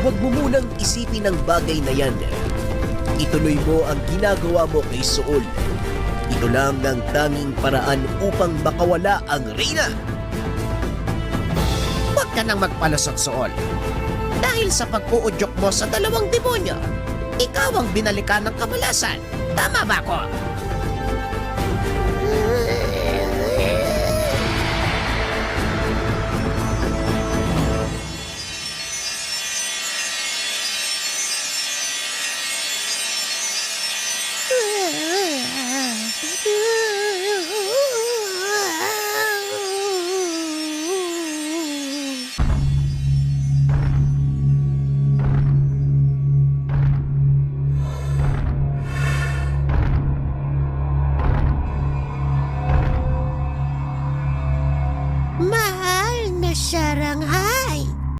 Huwag mo munang isipin ang bagay na yan. Ituloy mo ang ginagawa mo kay Saul. Ito lang ang tanging paraan upang makawala ang reyna. Huwag ka nang magpalusot, Saul. Dahil sa pag-uudyok mo sa dalawang demonyo, ikaw ang binalikan ng kamalasan. Tama ba ko?